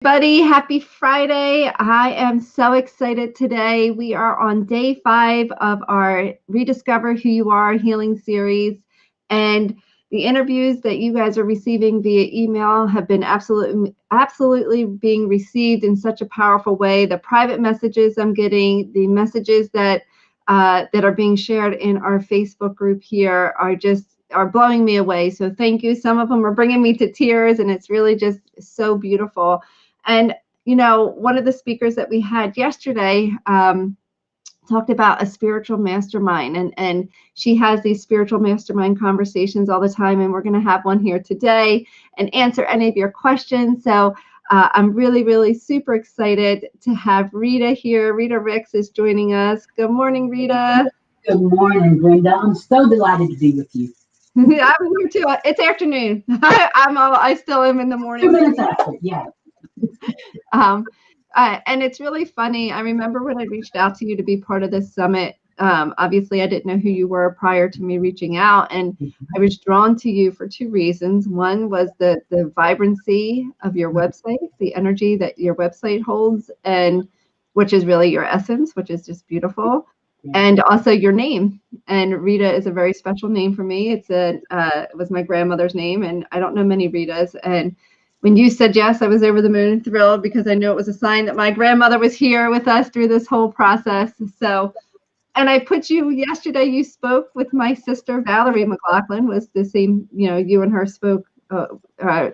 Everybody, happy Friday. I am so excited today. We are on day 5 of our Rediscover Who You Are healing series. And the interviews that you guys are receiving via email have been absolutely being received in such a powerful way. The private messages I'm getting, the messages that are being shared in our Facebook group here are blowing me away. So thank you. Some of them are bringing me to tears, and it's really just so beautiful. And, one of the speakers that we had yesterday talked about a spiritual mastermind, and she has these spiritual mastermind conversations all the time, and we're going to have one here today and answer any of your questions. So I'm really, really super excited to have Rita here. Rita Ricks is joining us. Good morning, Rita. Good morning, Brenda. I'm so delighted to be with you. I'm here too. It's afternoon. I still am in the morning. 2 minutes after, yeah. And it's really funny. I remember when I reached out to you to be part of this summit. Obviously, I didn't know who you were prior to me reaching out, and I was drawn to you for 2 reasons. One was the vibrancy of your website, the energy that your website holds, and which is really your essence, which is just beautiful. And also your name. And Rita is a very special name for me. It was my grandmother's name, and I don't know many Ritas. And when you said yes, I was over the moon and thrilled, because I knew it was a sign that my grandmother was here with us through this whole process. So, and I put you yesterday, you spoke with my sister, Valerie McLaughlin, was the same, you and her spoke,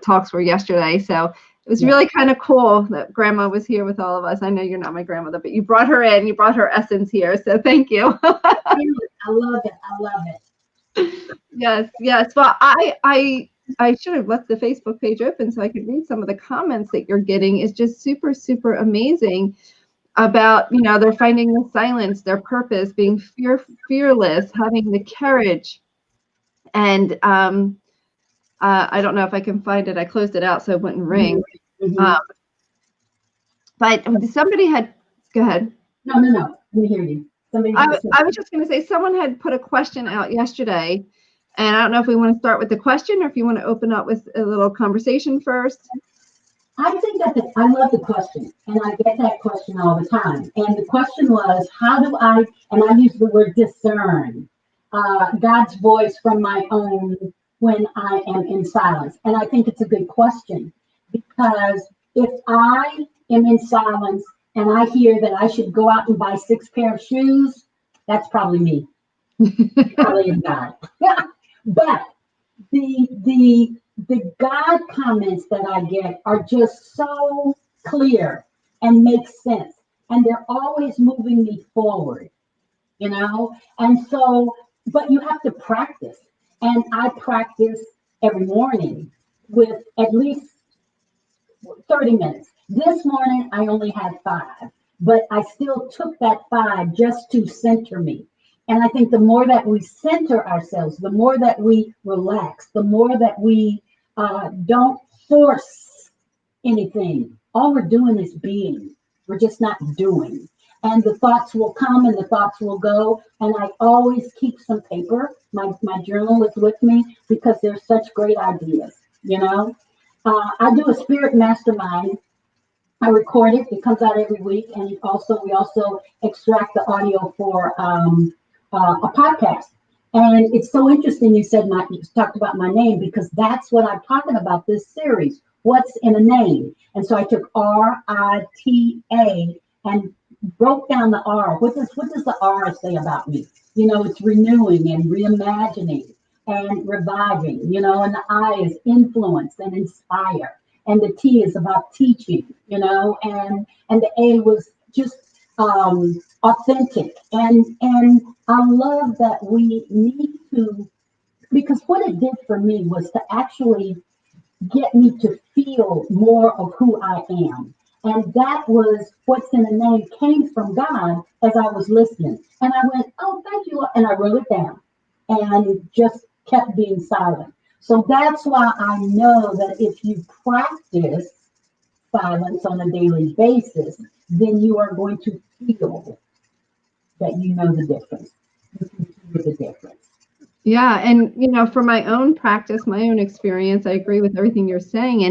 talks were yesterday. So it was really kind of cool that grandma was here with all of us. I know you're not my grandmother, but you brought her in, you brought her essence here. So thank you. I love it. Yes. Well, I should have left the Facebook page open so I could read some of the comments that you're getting. It's just super, super amazing about, they're finding the silence, their purpose, being fearless, having the courage. And I don't know if I can find it. I closed it out so it wouldn't ring. But somebody had, go ahead. No. Let me hear you. I was just going to say, someone had put a question out yesterday. And I don't know if we want to start with the question or if you want to open up with a little conversation first. I think that I love the question, and I get that question all the time. And the question was, and I use the word discern God's voice from my own when I am in silence. And I think it's a good question, because if I am in silence and I hear that I should go out and buy 6 pair of shoes, that's probably me. Probably in God. But the God comments that I get are just so clear and make sense, and they're always moving me forward, And so, but you have to practice, and I practice every morning with at least 30 minutes. This morning I only had 5, but I still took that 5 just to center me. And I think the more that we center ourselves, the more that we relax, the more that we don't force anything. All we're doing is being. We're just not doing. And the thoughts will come and the thoughts will go. And I always keep some paper. My journal is with me, because there's such great ideas, I do a spirit mastermind. I record it. It comes out every week. And we also extract the audio for a podcast. And it's so interesting you talked about my name, because that's what I'm talking about this series. What's in a name? And so I took RITA and broke down the R. What does the R say about me? It's renewing and reimagining and reviving, and the I is influence and inspire. And the T is about teaching, and the A was just authentic. And I love that we need to, because what it did for me was to actually get me to feel more of who I am. And that was what's in the name, came from God as I was listening. And I went, oh, thank you. And I wrote it down and just kept being silent. So that's why I know that if you practice silence on a daily basis, then you are going to feel that you know the difference. You can hear the difference. Yeah. And, for my own practice, my own experience, I agree with everything you're saying.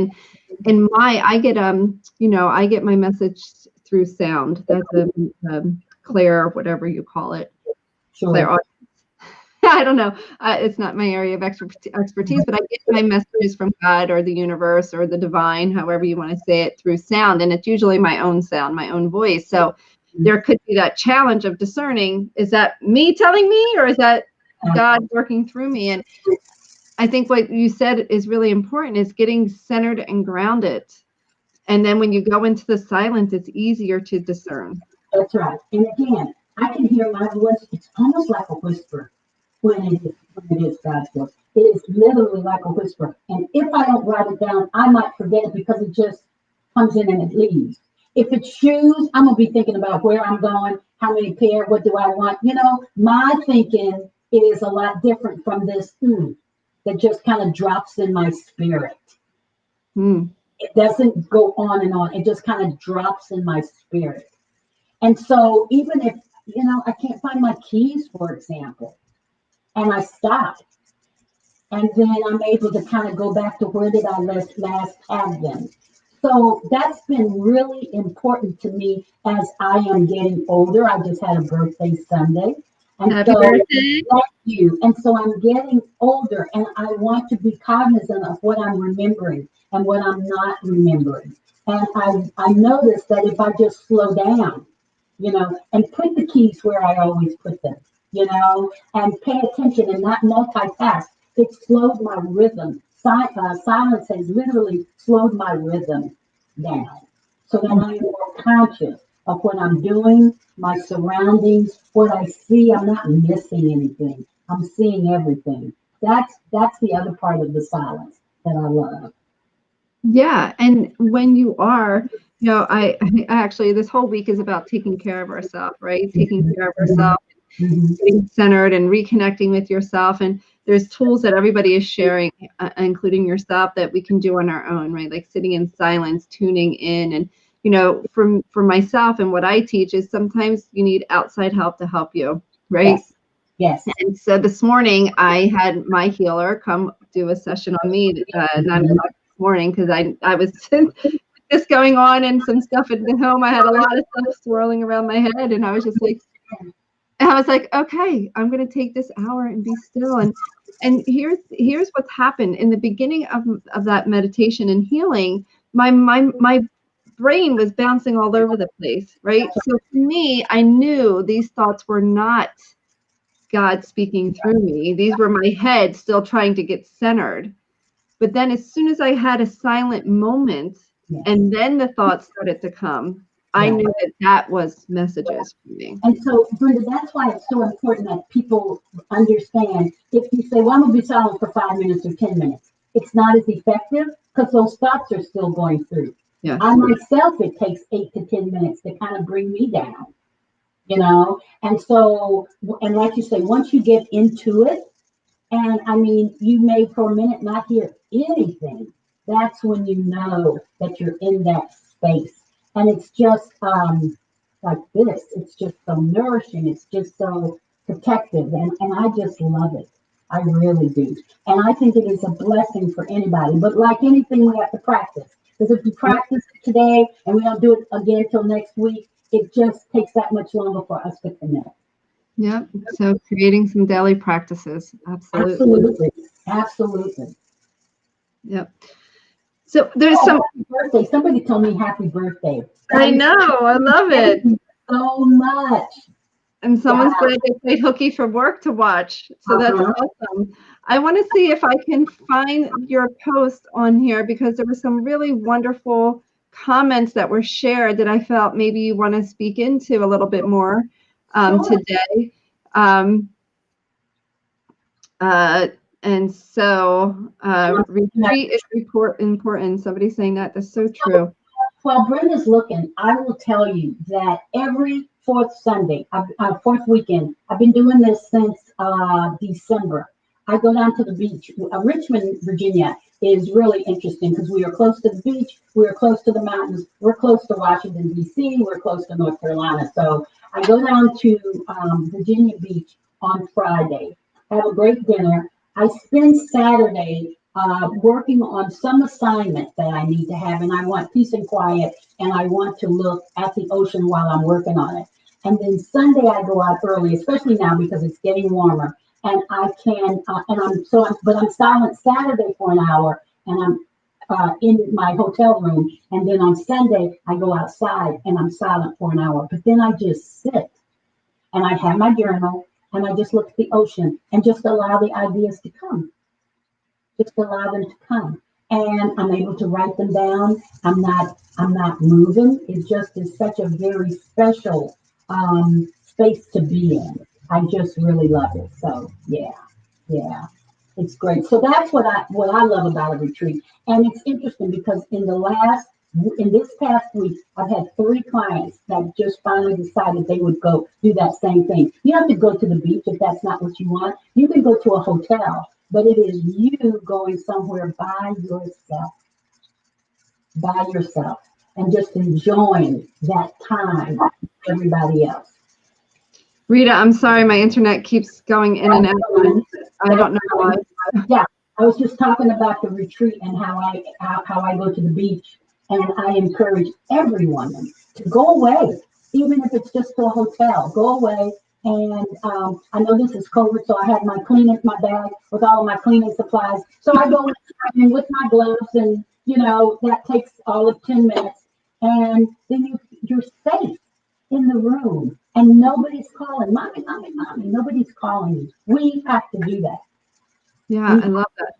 And I get, I get my message through sound. That's a clair, whatever you call it. Clair. Sure. I don't know. It's not my area of expertise, but I get my messages from God or the universe or the divine, however you want to say it, through sound. And it's usually my own sound, my own voice. So there could be that challenge of discerning, is that me telling me, or is that God working through me? And I think what you said is really important, is getting centered and grounded. And then when you go into the silence, it's easier to discern. That's right. And again, I can hear my voice. It's almost like a whisper when it is God's voice. It is literally like a whisper. And if I don't write it down, I might forget it because it just comes in and it leaves. If it's shoes, I'm going to be thinking about where I'm going, how many pair, what do I want. My thinking is a lot different from this that just kind of drops in my spirit. It doesn't go on and on. It just kind of drops in my spirit. And so even if, I can't find my keys, for example, and I stop, and then I'm able to kind of go back to where did I last have them. So that's been really important to me as I am getting older. I just had a birthday Sunday. And Happy birthday. Thank you. And so I'm getting older, and I want to be cognizant of what I'm remembering and what I'm not remembering. And I noticed that if I just slow down, and put the keys where I always put them, and pay attention and not multitask, it slowed my rhythm. Silence has literally slowed my rhythm down so that I'm more conscious of what I'm doing, my surroundings, what I see. I'm not missing anything. I'm seeing everything. That's the other part of the silence that I love. Yeah. And when you are, I actually, this whole week is about taking care of ourselves, right? Taking care of ourselves, getting centered and reconnecting with yourself. And there's tools that everybody is sharing, including yourself, that we can do on our own, right? Like sitting in silence, tuning in. And, for myself, and what I teach is sometimes you need outside help to help you, right? Yes. And so this morning I had my healer come do a session on me at 9 o'clock this morning, because I was just going on and some stuff at the home. I had a lot of stuff swirling around my head, and I was just like, okay, I'm going to take this hour and be still. And here's what's happened in the beginning of that meditation and healing. My brain was bouncing all over the place, right? So for me, I knew these thoughts were not God speaking through me. These were my head still trying to get centered. But then as soon as I had a silent moment, and then the thoughts started to come, I knew that was messages for me. And so, Brenda, that's why it's so important that people understand. If you say, well, I'm going to be silent for 5 minutes or 10 minutes, it's not as effective because those thoughts are still going through. Yeah. I myself, it takes 8 to 10 minutes to kind of bring me down, And so, and like you say, once you get into it, and I mean, you may for a minute not hear anything, that's when you know that you're in that space. And it's just like this. It's just so nourishing. It's just so protective. And I just love it. I really do. And I think it is a blessing for anybody. But like anything, we have to practice. Because if you practice it today and we don't do it again until next week, it just takes that much longer for us to connect. Yeah. So creating some daily practices. Absolutely. Absolutely. Yep. So there's some birthday. Somebody told me happy birthday. I know. I love it. Thank you so much. And someone said they played hooky for work to watch. So that's awesome. I want to see if I can find your post on here, because there were some really wonderful comments that were shared that I felt maybe you want to speak into a little bit more today. And so retreat is important. Somebody's saying that. That's so true. While Brenda's looking, I will tell you that every fourth Sunday, fourth weekend, I've been doing this since December. I go down to the beach. Richmond, Virginia is really interesting because we are close to the beach, we are close to the mountains, we're close to Washington, D.C., we're close to North Carolina. So I go down to Virginia Beach on Friday. have a great dinner. I spend Saturday working on some assignment that I need to have, and I want peace and quiet, and I want to look at the ocean while I'm working on it. And then Sunday I go out early, especially now because it's getting warmer, and I can, but I'm silent Saturday for an hour, and I'm in my hotel room, and then on Sunday I go outside and I'm silent for an hour. But then I just sit and I have my journal and I just look at the ocean and just allow the ideas to come. Just allow them to come. And I'm able to write them down. I'm not moving. It just is such a very special space to be in. I just really love it. So yeah. It's great. So that's what I love about a retreat. And it's interesting because in this past week, I've had 3 clients that just finally decided they would go do that same thing. You don't have to go to the beach if that's not what you want. You can go to a hotel, but it is you going somewhere by yourself and just enjoying that time with everybody else. Rita, I'm sorry, my internet keeps going in and out. I don't know why. Yeah, I was just talking about the retreat and how I go to the beach, and I encourage everyone to go away, even if it's just to a hotel. Go away, and I know this is COVID, so I have my bag with all of my cleaning supplies. So I go in with my gloves, and that takes all of 10 minutes, and then you're safe in the room, and nobody's calling, mommy, nobody's calling you. We have to do that. Yeah, I love that.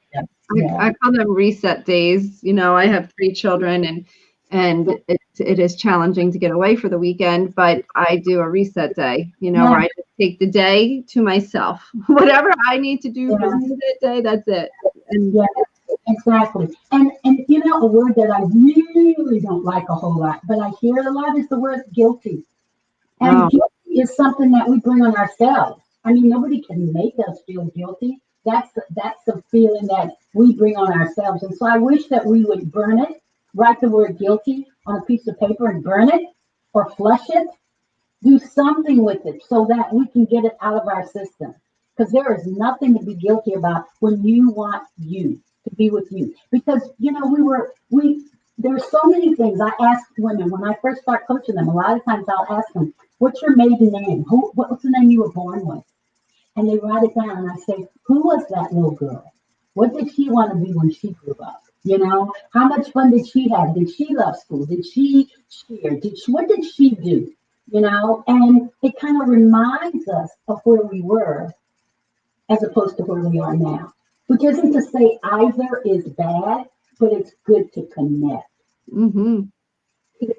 Yeah. I call them reset days. I have 3 children, and it is challenging to get away for the weekend, but I do a reset day, where I just take the day to myself. Whatever I need to do for that day, that's it. And exactly. And a word that I really don't like a whole lot, but I hear it a lot, is the word guilty. And guilty is something that we bring on ourselves. I mean, nobody can make us feel guilty. That's the feeling that we bring on ourselves. And so I wish that we would burn it, write the word guilty on a piece of paper and burn it or flush it, do something with it so that we can get it out of our system. Because there is nothing to be guilty about when you want you to be with you. Because, there's so many things I ask women when I first start coaching them. A lot of times I'll ask them, what's your maiden name? What's the name you were born with? And they write it down, and I say, who was that little girl? What did she want to be when she grew up? How much fun did she have? Did she love school? Did she cheer? What did she do? And it kind of reminds us of where we were as opposed to where we are now. Which isn't to say either is bad, but it's good to connect. Mm-hmm.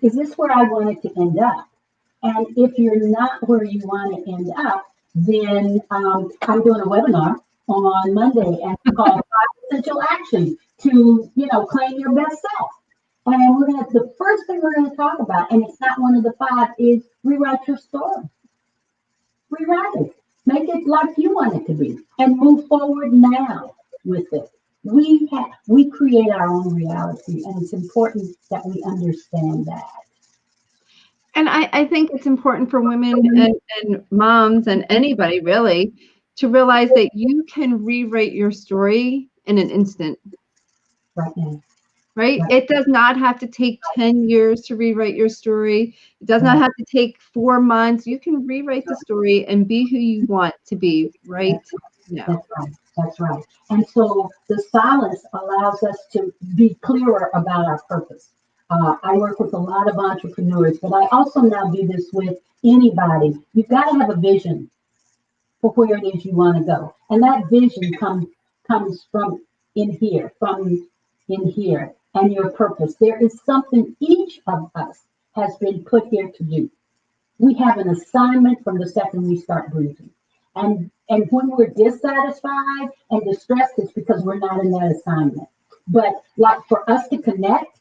Is this where I wanted to end up? And if you're not where you want to end up, then I'm doing a webinar on Monday, and it's called 5 Essential Actions to, claim your best self. And the first thing we're going to talk about, and it's not one of the 5, is rewrite your story. Rewrite it. Make it like you want it to be, and move forward now with it. We create our own reality, and it's important that we understand that. And I think it's important for women and moms and anybody really to realize that you can rewrite your story in an instant. Right now. Right? It does not have to take 10 years to rewrite your story. It does not have to take 4 months. You can rewrite the story and be who you want to be, right? That's right. And so the silence allows us to be clearer about our purpose. I work with a lot of entrepreneurs, but I also now do this with anybody. You've got to have a vision for where it is you want to go. And that vision comes from in here, and your purpose. There is something each of us has been put here to do. We have an assignment from the second we start breathing. And when we're dissatisfied and distressed, it's because we're not in that assignment. But like for us to connect,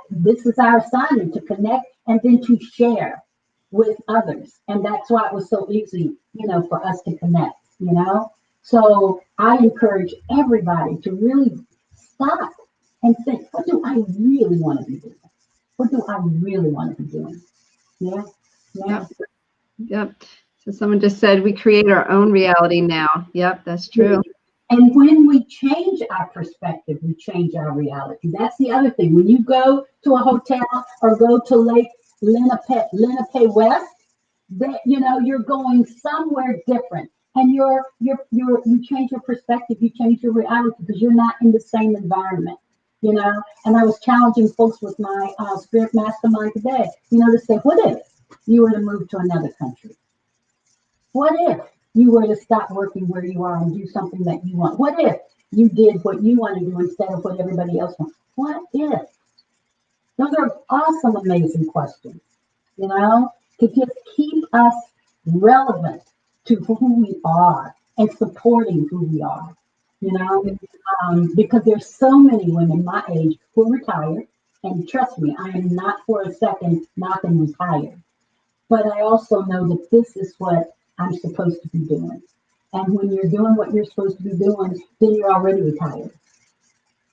this is our assignment, to connect and then to share with others. And that's why it was so easy, for us to connect, So I encourage everybody to really stop and think, what do I really want to be doing? What do I really want to be doing? Yeah. Yep. So someone just said we create our own reality now. Yep, that's true. And when we change our perspective, we change our reality. That's the other thing. When you go to a hotel or go to Lake Lenape West, that you're going somewhere different, and you change your perspective, you change your reality because you're not in the same environment. And I was challenging folks with my Spirit Mastermind today. To say, what if you were to move to another country? What if you were to stop working where you are and do something that you want? What if you did what you want to do instead of what everybody else wants? What if? Those are awesome, amazing questions, to just keep us relevant to who we are and supporting who we are, because there's so many women my age who are retired. And trust me, I am not for a second knocking retired. But I also know that this is what I'm supposed to be doing. And when you're doing what you're supposed to be doing, then you're already retired.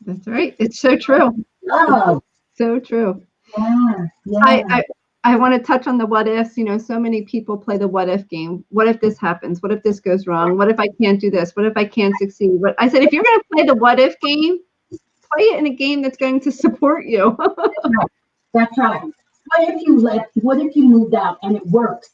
That's right. It's so true. Oh, so true. Yeah. I want to touch on the what ifs. So many people play the what if game. What if this happens? What if this goes wrong? What if I can't do this? What if I can't succeed? But I said, if you're going to play the what if game, play it in a game that's going to support you. That's right. What if you moved out and it works?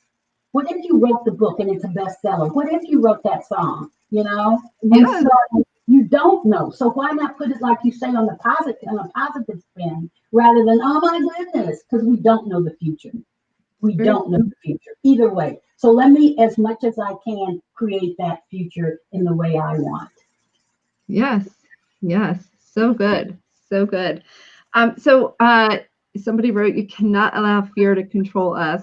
What if you wrote the book and it's a bestseller? What if you wrote that song? And so you don't know. So why not put it, like you say, on a positive spin rather than, oh my goodness, because we don't know the future. We don't know the future either way. So let me, as much as I can, create that future in the way I want. Yes. So good. Somebody wrote, you cannot allow fear to control us.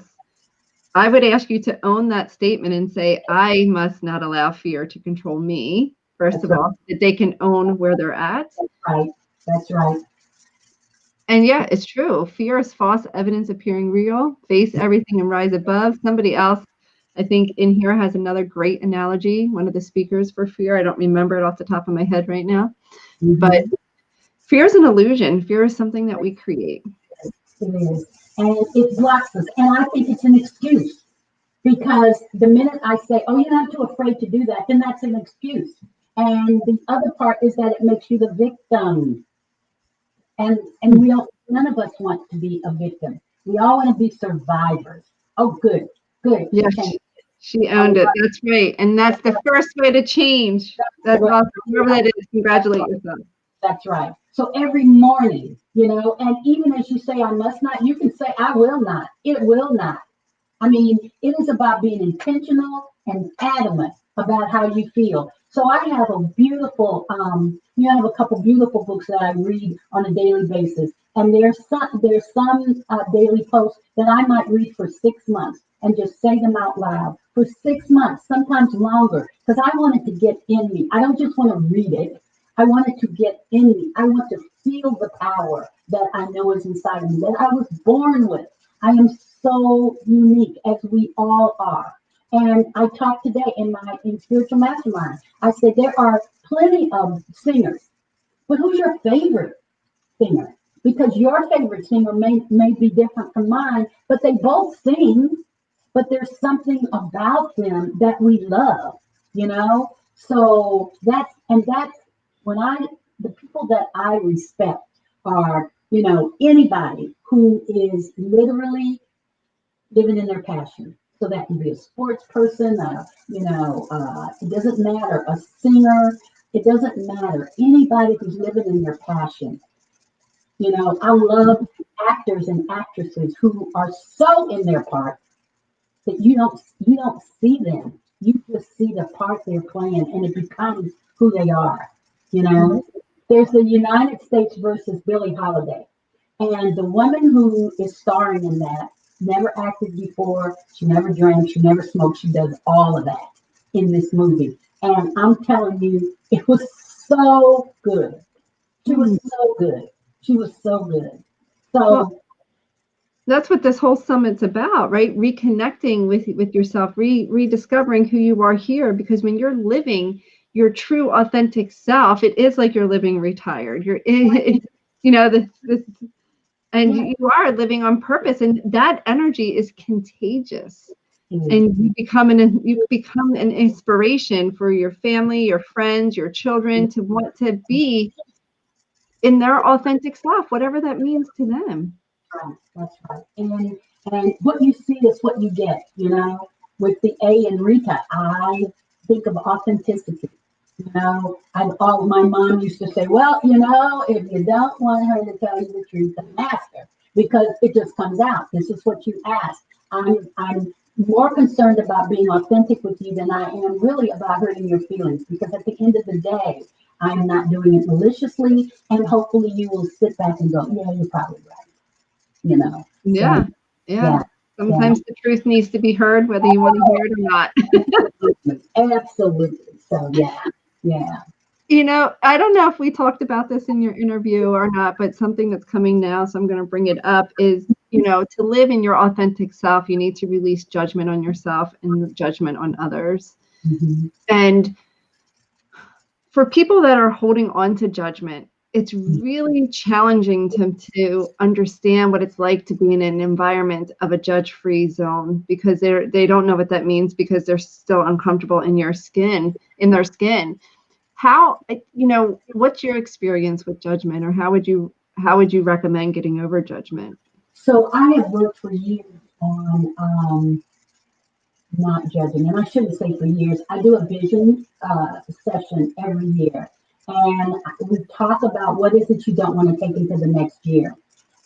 I would ask you to own that statement and say, I must not allow fear to control me. First of all, that they can own where they're at. That's right. And yeah, it's true. Fear is false evidence appearing real. Face everything and rise above. Somebody else, I think, in here has another great analogy. One of the speakers for fear. I don't remember it off the top of my head right now. Mm-hmm. But fear is an illusion. Fear is something that we create. It is. And it blocks us. And I think it's an excuse. Because the minute I say, oh, you're not too afraid to do that, then that's an excuse. And the other part is that it makes you the victim. And none of us want to be a victim. We all want to be survivors. Oh, good. Yes, she owned it. That's right. And that's the first way to change. That's awesome. Whoever that is, congratulate yourself. That's right. So every morning, and even as you say, I must not, you can say, I will not. It will not. I mean, it is about being intentional and adamant about how you feel. So I have a beautiful, I have a couple beautiful books that I read on a daily basis. And there's some daily posts that I might read for 6 months and just say them out loud for 6 months, sometimes longer, because I want it to get in me. I don't just want to read it. I want it to get in me. I want to feel the power that I know is inside of me, that I was born with. I am so unique, as we all are. And I talked today in Spiritual Mastermind. I said there are plenty of singers, but who's your favorite singer? Because your favorite singer may be different from mine, but they both sing. But there's something about them that we love, So that's when the people that I respect are, anybody who is literally living in their passion. So that can be a sports person, it doesn't matter, a singer, it doesn't matter. Anybody who's living in their passion. I love actors and actresses who are so in their part that you don't see them. You just see the part they're playing, and it becomes who they are. There's the United States versus Billie Holiday, and the woman who is starring in that never acted before. She never drank. She never smoked. She does all of that in this movie, and I'm telling you, it was so good. She was so good. So. That's what this whole summit's about, right? Reconnecting with yourself, rediscovering who you are here. Because when you're living your true, authentic self, it is like you're living retired. You're, and you are living on purpose, and that energy is contagious. And you become an inspiration for your family, your friends, your children to want to be in their authentic self, whatever that means to them. Right, that's right. And what you see is what you get, With the A in Rita, I think of authenticity. My mom used to say, well, if you don't want her to tell you the truth, then ask her, because it just comes out. This is what you ask. I'm more concerned about being authentic with you than I am really about hurting your feelings, because at the end of the day, I'm not doing it maliciously, and hopefully you will sit back and go, yeah, you're probably right. Yeah. So, Yeah. Sometimes the truth needs to be heard, whether you want to hear it or not. Absolutely. So yeah. I don't know if we talked about this in your interview or not, but something that's coming now, so I'm going to bring it up, is, to live in your authentic self, you need to release judgment on yourself and judgment on others. Mm-hmm. And for people that are holding on to judgment, it's really challenging to understand what it's like to be in an environment of a judge-free zone, because they don't know what that means, because they're still uncomfortable in their skin. How, what's your experience with judgment, or how would you recommend getting over judgment? So I have worked for years on not judging, and I shouldn't say for years. I do a vision session every year, and we talk about what is it you don't want to take into the next year.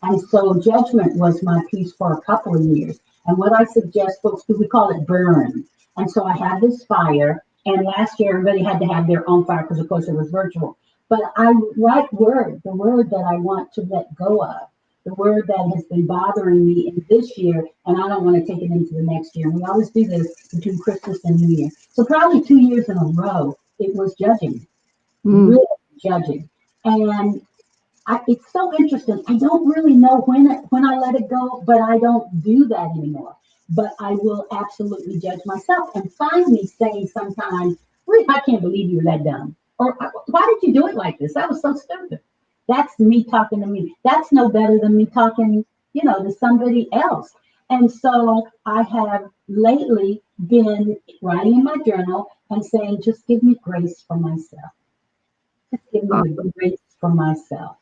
And so judgment was my piece for a couple of years. And what I suggest folks do, we call it burn. And so I have this fire, and last year everybody had to have their own fire because of course it was virtual. But I write the word that I want to let go of, the word that has been bothering me in this year, and I don't want to take it into the next year. And we always do this between Christmas and New Year. So probably 2 years in a row, it was judging, really judging. And it's so interesting. I don't really know when I let it go, but I don't do that anymore. But I will absolutely judge myself and find me saying sometimes, "Wait, I can't believe you're that dumb," or "Why did you do it like this? That was so stupid." That's me talking to me. That's no better than me talking, to somebody else. And so I have lately been writing in my journal and saying, just give me grace for myself. Just give me the grace for myself.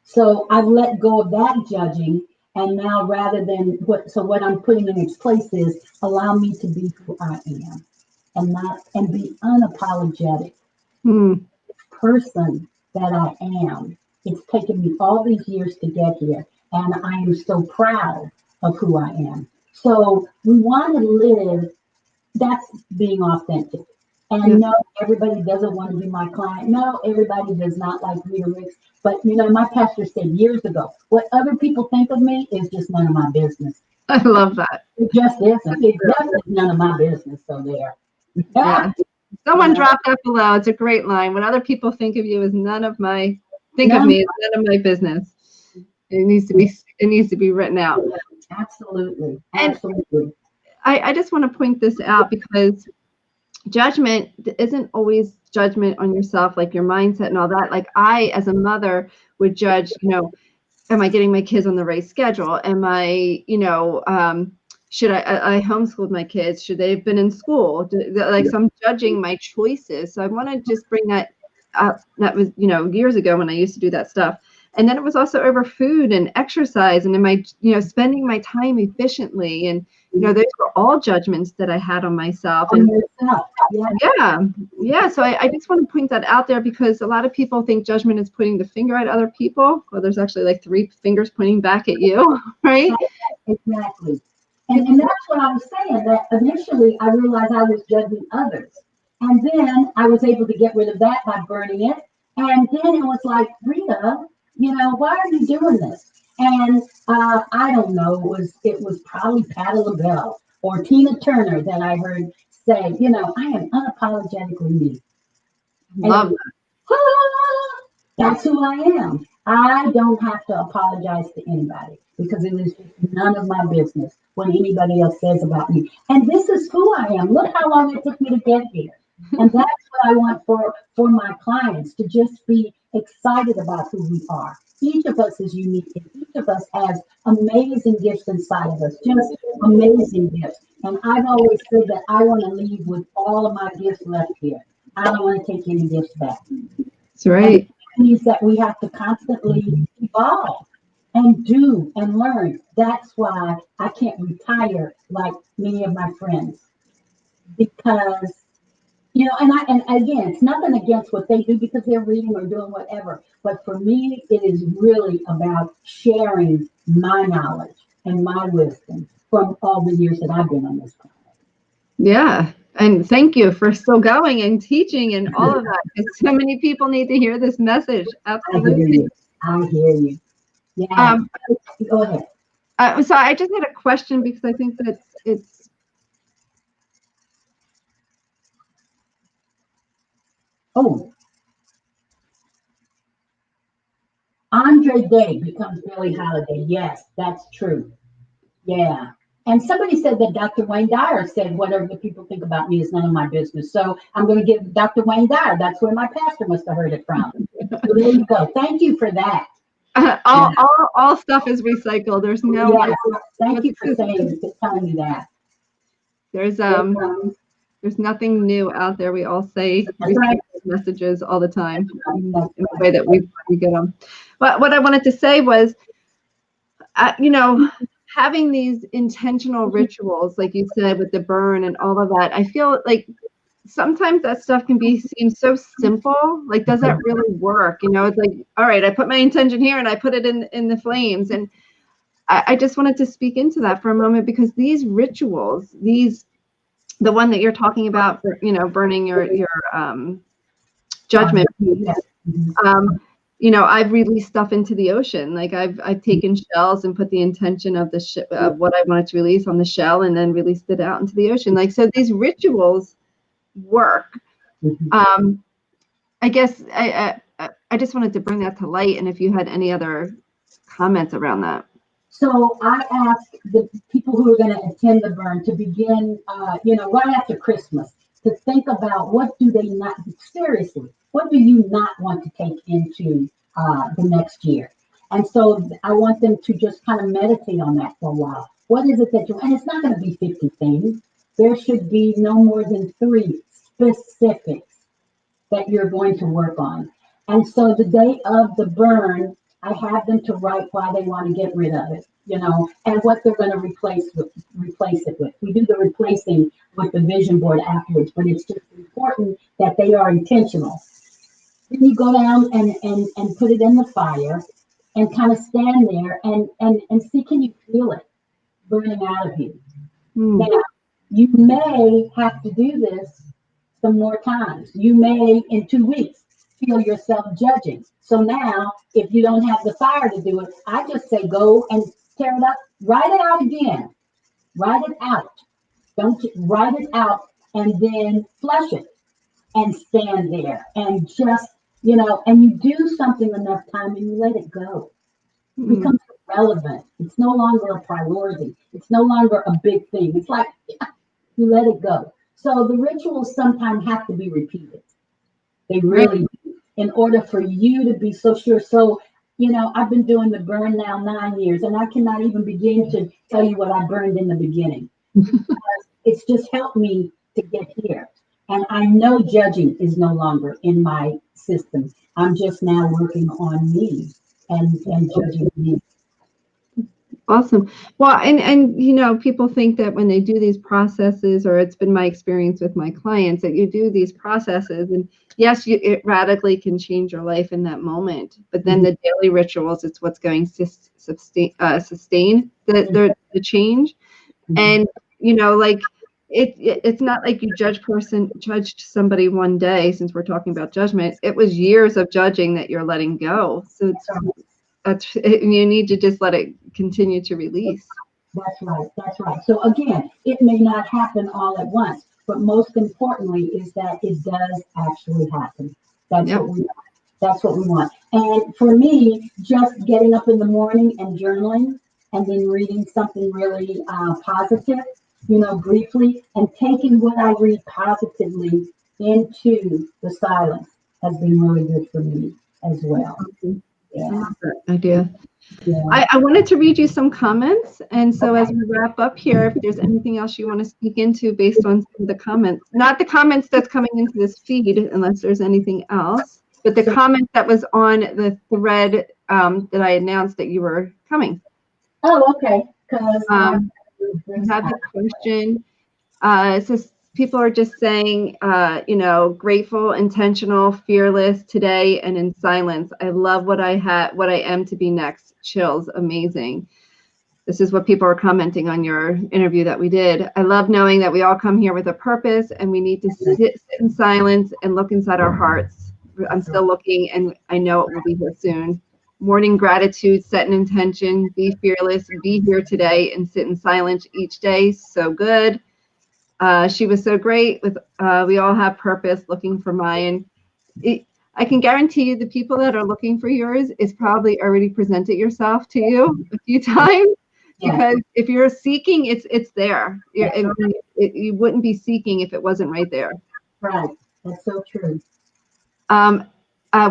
So I've let go of that judging, and now rather than what I'm putting in its place is allow me to be who I am, and be unapologetic. Person that I am. It's taken me all these years to get here, and I am so proud of who I am. So we want to live, that's being authentic. And no, everybody doesn't want to be my client. No, everybody does not like Rita Ricks. But my pastor said years ago, what other people think of me is just none of my business. I love that. It just isn't. It just is none of my business. So there. Yeah. Someone dropped that below. It's a great line. What other people think of you is none of my business. It needs to be written out. Absolutely. And I just want to point this out, because judgment isn't always judgment on yourself, like your mindset and all that. Like I, as a mother, would judge, am I getting my kids on the right schedule? Am I, should I homeschooled my kids? Should they have been in school? So I'm judging my choices. So I want to just bring that up. That was, years ago when I used to do that stuff. And then it was also over food and exercise, and am I, spending my time efficiently? And, those were all judgments that I had on myself. And yeah. So I just want to point that out there, because a lot of people think judgment is pointing the finger at other people. Well, there's actually like 3 fingers pointing back at you, right? Exactly. And that's what I was saying, that initially I realized I was judging others. And then I was able to get rid of that by burning it. And then it was like, Rita, why are you doing this? And I don't know, it was probably Patti LaBelle or Tina Turner that I heard say, I am unapologetically me. Love that. That's who I am. I don't have to apologize to anybody, because it is none of my business what anybody else says about me. And this is who I am. Look how long it took me to get here. And that's what I want for my clients, to just be excited about who we are. Each of us is unique, and each of us has amazing gifts inside of us, just amazing gifts. And I've always said that I want to leave with all of my gifts left here. I don't want to take any gifts back. That's right. And it means that we have to constantly evolve and do and learn. That's why I can't retire like many of my friends, because and again, it's nothing against what they do because they're reading or doing whatever. But for me, it is really about sharing my knowledge and my wisdom from all the years that I've been on this planet. Yeah. And thank you for still going and teaching and all of that, because so many people need to hear this message. Absolutely. I hear you. Yeah. Go ahead. So I just had a question, because I think that it's, Andre Day becomes Billie Holiday. Yes, that's true. Yeah. And somebody said that Dr. Wayne Dyer said, whatever the people think about me is none of my business. So I'm going to give Dr. Wayne Dyer. That's where my pastor must have heard it from. So there you go. Thank you for that. all stuff is recycled. There's no. Yeah. Thank you for telling me that. There's nothing new out there. We all say right. messages all the time in the way that we get them. But what I wanted to say was, having these intentional rituals, like you said, with the burn and all of that, I feel like sometimes that stuff can seem so simple. Like, does that really work? It's like, all right, I put my intention here and I put it in the flames. And I just wanted to speak into that for a moment, because these rituals, the one that you're talking about for, burning your judgment piece, I've released stuff into the ocean. Like I've taken shells and put the intention of of what I wanted to release on the shell, and then released it out into the ocean. Like, so these rituals work. I guess I just wanted to bring that to light, and if you had any other comments around that. So I asked the people who are going to attend the burn to begin, right after Christmas, to think about what do you not want to take into the next year. And so I want them to just kind of meditate on that for a while. What is it that and it's not going to be 50 things. There should be no more than 3 specifics that you're going to work on. And so the day of the burn, I have them to write why they want to get rid of it, and what they're going to replace it with. We do the replacing with the vision board afterwards, but it's just important that they are intentional. Then you go down and put it in the fire and kind of stand there and see, can you feel it burning out of you? Now, you may have to do this some more times. You may, in 2 weeks, feel yourself judging. So now, if you don't have the fire to do it, I just say go and tear it up, write it out again. Write it out. Write it out and then flush it and stand there and just, and you do something enough time and you let it go. It becomes irrelevant. It's no longer a priority. It's no longer a big thing. It's like you let it go. So the rituals sometimes have to be repeated. They really do, in order for you to be so sure. So, I've been doing the burn now 9 years, and I cannot even begin to tell you what I burned in the beginning. It's just helped me to get here. And I know judging is no longer in my system. I'm just now working on me and judging me. Awesome. Well, and people think that when they do these processes, or it's been my experience with my clients, that you do these processes, and yes, it radically can change your life in that moment. But then the daily rituals, it's what's going to sustain the change. And like it's not like you judged somebody one day. Since we're talking about judgment, it was years of judging that you're letting go. So you need to just let it continue to release. That's right. So again, it may not happen all at once, but most importantly is that it does actually happen. That's what we want. And for me, just getting up in the morning and journaling, and then reading something really positive, briefly, and taking what I read positively into the silence has been really good for me as well. I Yeah. love that idea. Yeah. I wanted to read you some comments. And so as we wrap up here, if there's anything else you want to speak into based on some of the comments, not the comments that's coming into this feed, unless there's anything else, but the comment that was on the thread that I announced that you were coming. Oh, okay. Because I have a question. It says people are just saying, grateful, intentional, fearless today, and in silence. I love what I am to be next. Chills, amazing. This is what people are commenting on your interview that we did. I love knowing that we all come here with a purpose, and we need to sit in silence and look inside our hearts. I'm still looking, and I know it will be here soon. Morning gratitude, set an intention, be fearless, be here today, and sit in silence each day. So good. She was so great with we all have purpose, looking for mine. I can guarantee you the people that are looking for yours is probably already presented yourself to you a few times, because if you're seeking, it's there. You wouldn't be seeking if it wasn't right there. Right. That's so true.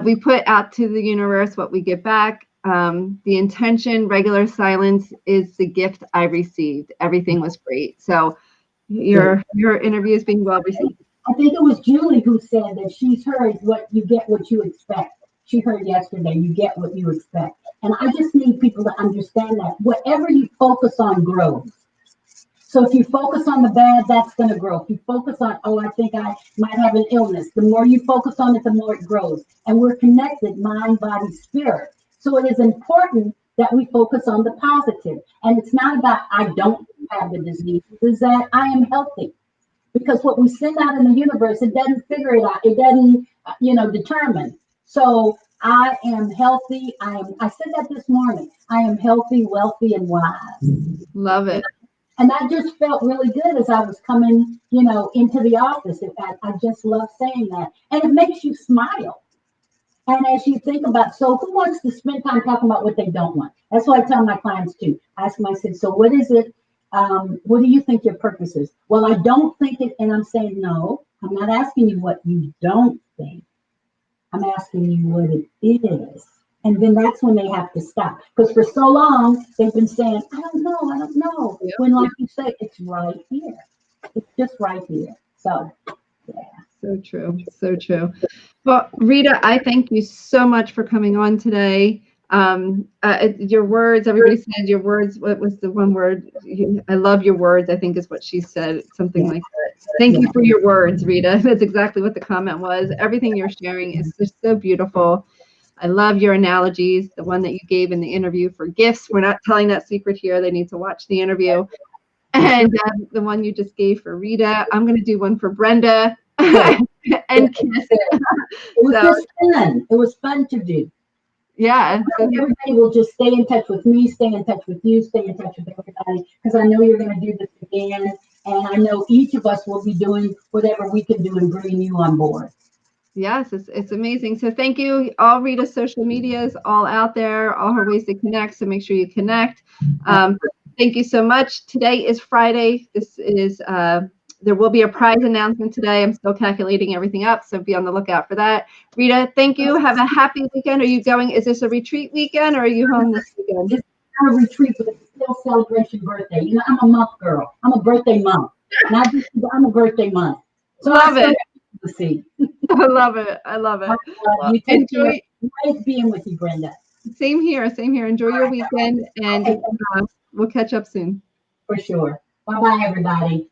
We put out to the universe what we get back. The intention, regular silence is the gift I received. Everything was great. So your interview is being well received. I think it was Julie who said that she's heard what you get, what you expect. She heard yesterday, you get what you expect. And I just need people to understand that whatever you focus on grows. So if you focus on the bad, that's going to grow. If you focus on, I think I might have an illness, the more you focus on it, the more it grows. And we're connected, mind, body, spirit. So it is important that we focus on the positive. And it's not about I don't have the disease, it's that I am healthy. Because what we send out in the universe, it doesn't figure it out. It doesn't, determine. So I am healthy. I said that this morning. I am healthy, wealthy, and wise. Love it. And that just felt really good as I was coming, into the office. I just love saying that. And it makes you smile. And as you think about, so who wants to spend time talking about what they don't want? That's what I tell my clients too. I ask them, I said, so what is it? What do you think your purpose is? Well, I don't think it. And I'm saying, no, I'm not asking you what you don't think. I'm asking you what it is. And then that's when they have to stop. Because for so long, they've been saying, I don't know. Yep. When, like you say, it's right here. It's just right here. So, yeah. So true. So true. Well, Rita, I thank you so much for coming on today. Your words, everybody said your words. What was the one word? I love your words, I think is what she said, something like that. Thank you for your words, Rita. That's exactly what the comment was. Everything you're sharing is just so beautiful. I love your analogies, the one that you gave in the interview for gifts. We're not telling that secret here. They need to watch the interview. And the one you just gave for Rita. I'm going to do one for Brenda and Kiss. It was just fun. It was fun to do. Yeah. Everybody will just stay in touch with me, stay in touch with you, stay in touch with everybody, because I know you're going to do this again. And I know each of us will be doing whatever we can do and bringing you on board. Yes, it's amazing. So thank you. All Rita's social media is all out there, all her ways to connect. So make sure you connect. Thank you so much. Today is Friday. This is there will be a prize announcement today. I'm still calculating everything up, so be on the lookout for that. Rita, thank you. Have a happy weekend. Are you going? Is this a retreat weekend, or are you home this weekend? It's not a retreat, but it's still celebration birthday. I'm a month girl. I'm a birthday month. Not just, I'm a birthday month. So love it. See. I love it. I love it. You enjoy. Great being with you, Brenda. Same here. Same here. Enjoy your weekend, and we'll catch up soon. For sure. Bye-bye, everybody.